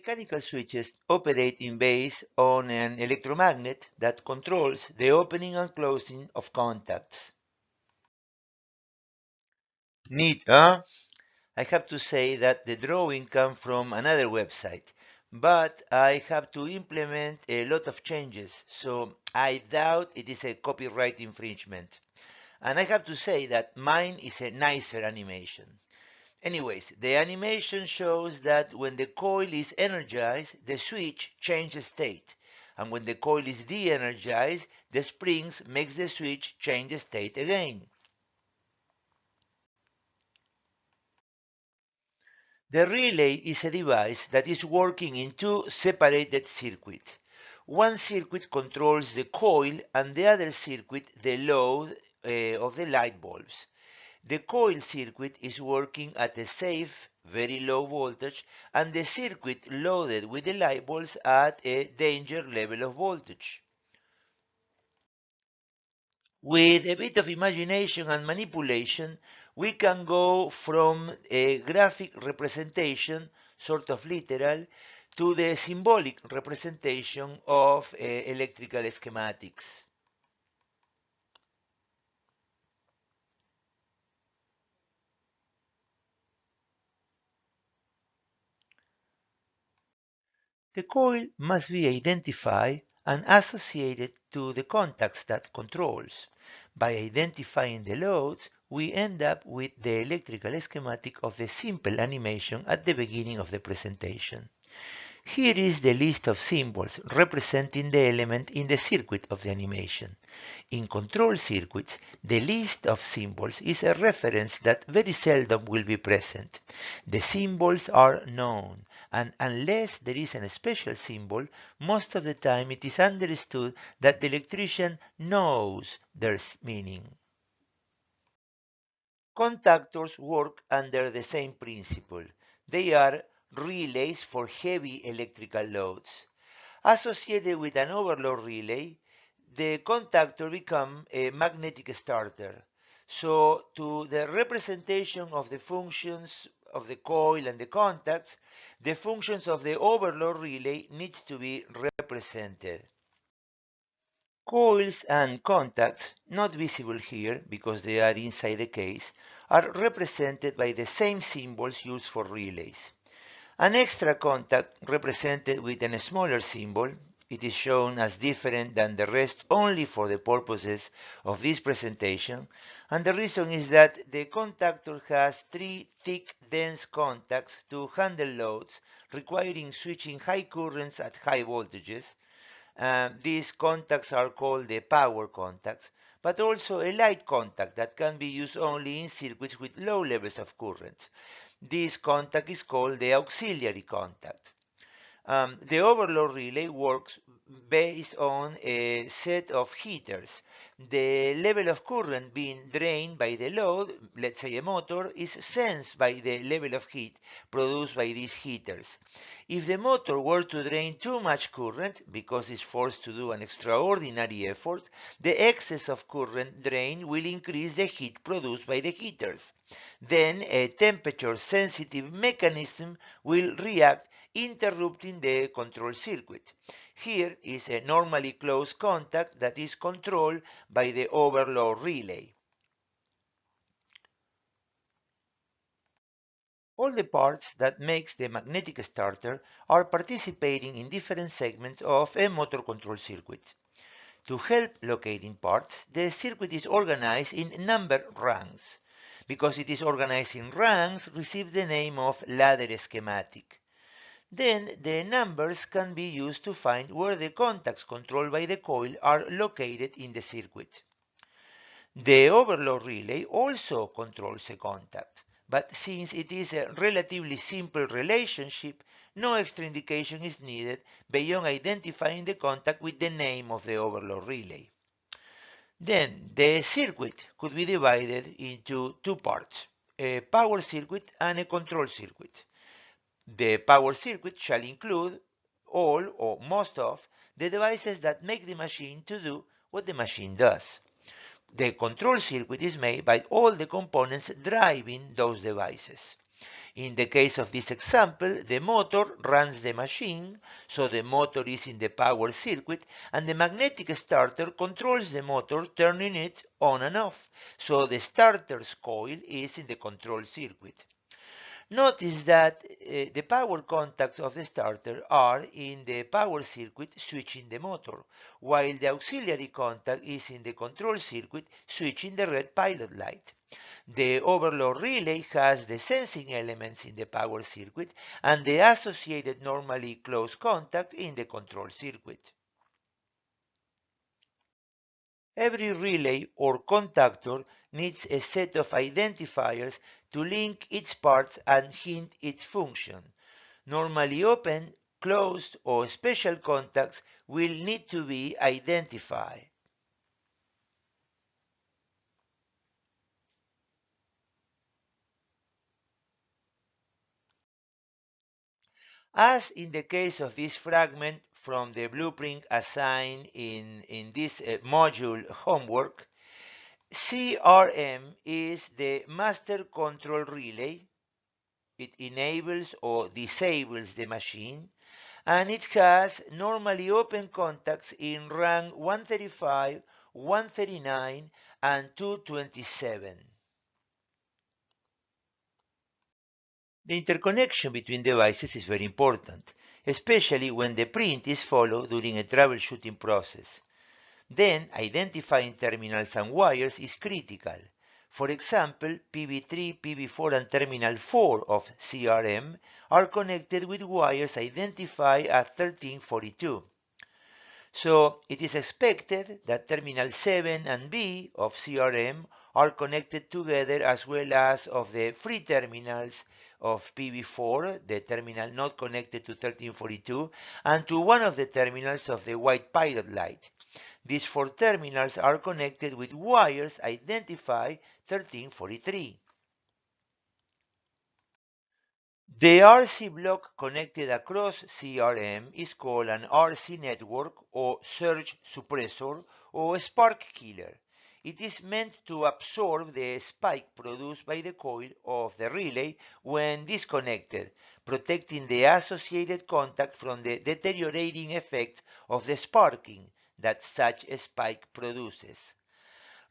mechanical switches operate based on an electromagnet that controls the opening and closing of contacts. Neat, huh? I have to say that the drawing comes from another website, but I have to implement a lot of changes, so I doubt it is a copyright infringement. And I have to say that mine is a nicer animation. Anyways, the animation shows that when the coil is energized, the switch changes state. And when the coil is de-energized, the springs makes the switch change state again. The relay is a device that is working in two separated circuits. One circuit controls the coil and the other circuit the load of the light bulbs. The coil circuit is working at a safe, very low voltage, and the circuit loaded with the light bulbs at a danger level of voltage. With a bit of imagination and manipulation, we can go from a graphic representation, sort of literal, to the symbolic representation of electrical schematics. The coil must be identified and associated to the contacts that controls. By identifying the loads, we end up with the electrical schematic of the simple animation at the beginning of the presentation. Here is the list of symbols representing the element in the circuit of the animation. In control circuits, the list of symbols is a reference that very seldom will be present. The symbols are known, and unless there is a special symbol, most of the time it is understood that the electrician knows their meaning. Contactors work under the same principle. They are relays for heavy electrical loads. Associated with an overload relay, the contactor becomes a magnetic starter. So to the representation of the functions of the coil and the contacts, the functions of the overload relay needs to be represented. Coils and contacts, not visible here because they are inside the case, are represented by the same symbols used for relays. An extra contact represented with a smaller symbol, it is shown as different than the rest only for the purposes of this presentation, and the reason is that the contactor has three thick, dense contacts to handle loads requiring switching high currents at high voltages. These contacts are called the power contacts, but also a light contact that can be used only in circuits with low levels of current. This contact is called the auxiliary contact. The overload relay works based on a set of heaters. The level of current being drained by the load, let's say a motor, is sensed by the level of heat produced by these heaters. If the motor were to drain too much current, because it's forced to do an extraordinary effort, the excess of current drain will increase the heat produced by the heaters. Then a temperature-sensitive mechanism will react, interrupting the control circuit. Here is a normally closed contact that is controlled by the overload relay. All the parts that makes the magnetic starter are participating in different segments of a motor control circuit. To help locating parts, the circuit is organized in number ranks. Because it is organized in ranks, receive the name of ladder schematic. Then the numbers can be used to find where the contacts controlled by the coil are located in the circuit. The overload relay also controls a contact, but since it is a relatively simple relationship, no extra indication is needed beyond identifying the contact with the name of the overload relay. Then the circuit could be divided into two parts, a power circuit and a control circuit. The power circuit shall include all or most of the devices that make the machine to do what the machine does. The control circuit is made by all the components driving those devices. In the case of this example, the motor runs the machine, so the motor is in the power circuit, and the magnetic starter controls the motor, turning it on and off, so the starter's coil is in the control circuit. Notice that the power contacts of the starter are in the power circuit switching the motor, while the auxiliary contact is in the control circuit switching the red pilot light. The overload relay has the sensing elements in the power circuit and the associated normally closed contact in the control circuit. Every relay or contactor needs a set of identifiers to link its parts and hint its function. Normally open, closed, or special contacts will need to be identified. As in the case of this fragment from the blueprint assigned in this module homework, CRM is the master control relay. It enables or disables the machine, and it has normally open contacts in run 135, 139, and 227. The interconnection between devices is very important, especially when the print is followed during a troubleshooting process. Then, identifying terminals and wires is critical. For example, PV3, PV4, and terminal 4 of CRM are connected with wires identified as 1342. So, it is expected that terminal 7 and B of CRM are connected together, as well as of the free terminals of PV4, the terminal not connected to 1342, and to one of the terminals of the white pilot light. These four terminals are connected with wires identified 1343. The RC block connected across CRM is called an RC network or surge suppressor or spark killer. It is meant to absorb the spike produced by the coil of the relay when disconnected, protecting the associated contact from the deteriorating effect of the sparking that such a spike produces.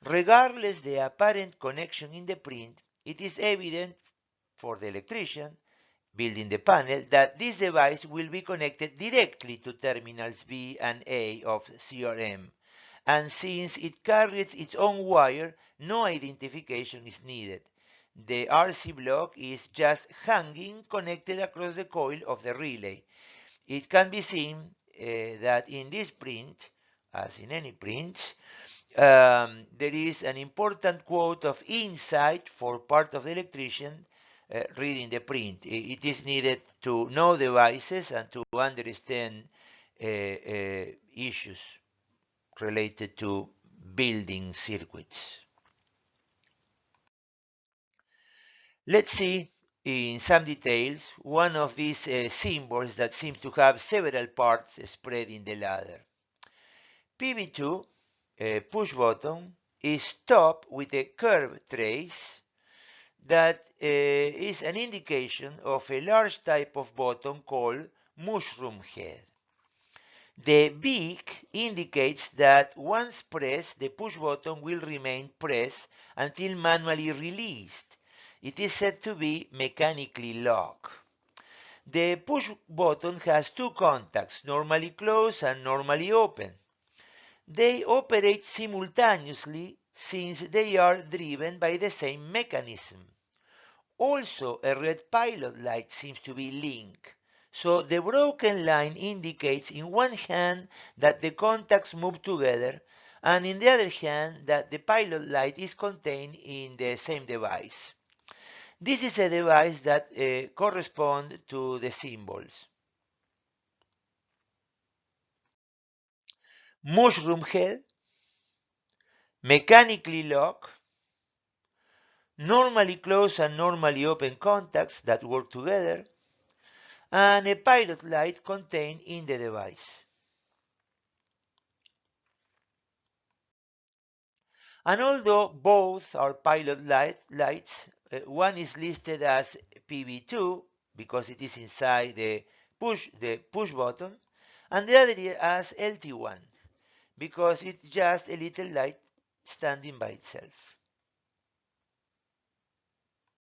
Regardless the apparent connection in the print, it is evident for the electrician building the panel that this device will be connected directly to terminals B and A of CRM, and since it carries its own wire, no identification is needed. The RC block is just hanging connected across the coil of the relay. It can be seen that in this print, as in any print, there is an important quote of insight for part of the electrician reading the print. It is needed to know devices and to understand issues related to building circuits. Let's see in some details one of these symbols that seems to have several parts spread in the ladder. PV2 push button is topped with a curved trace that is an indication of a large type of button called mushroom head. The beak indicates that once pressed, the push button will remain pressed until manually released. It is said to be mechanically locked. The push button has two contacts, normally closed and normally open. They operate simultaneously since they are driven by the same mechanism. Also, a red pilot light seems to be linked. So the broken line indicates in one hand that the contacts move together, and in the other hand that the pilot light is contained in the same device. This is a device that corresponds to the symbols. Mushroom head, mechanically locked, normally closed and normally open contacts that work together, and a pilot light contained in the device. And although both are pilot lights, one is listed as PV2 because it is inside the push button, and the other as LT1 because it's just a little light standing by itself.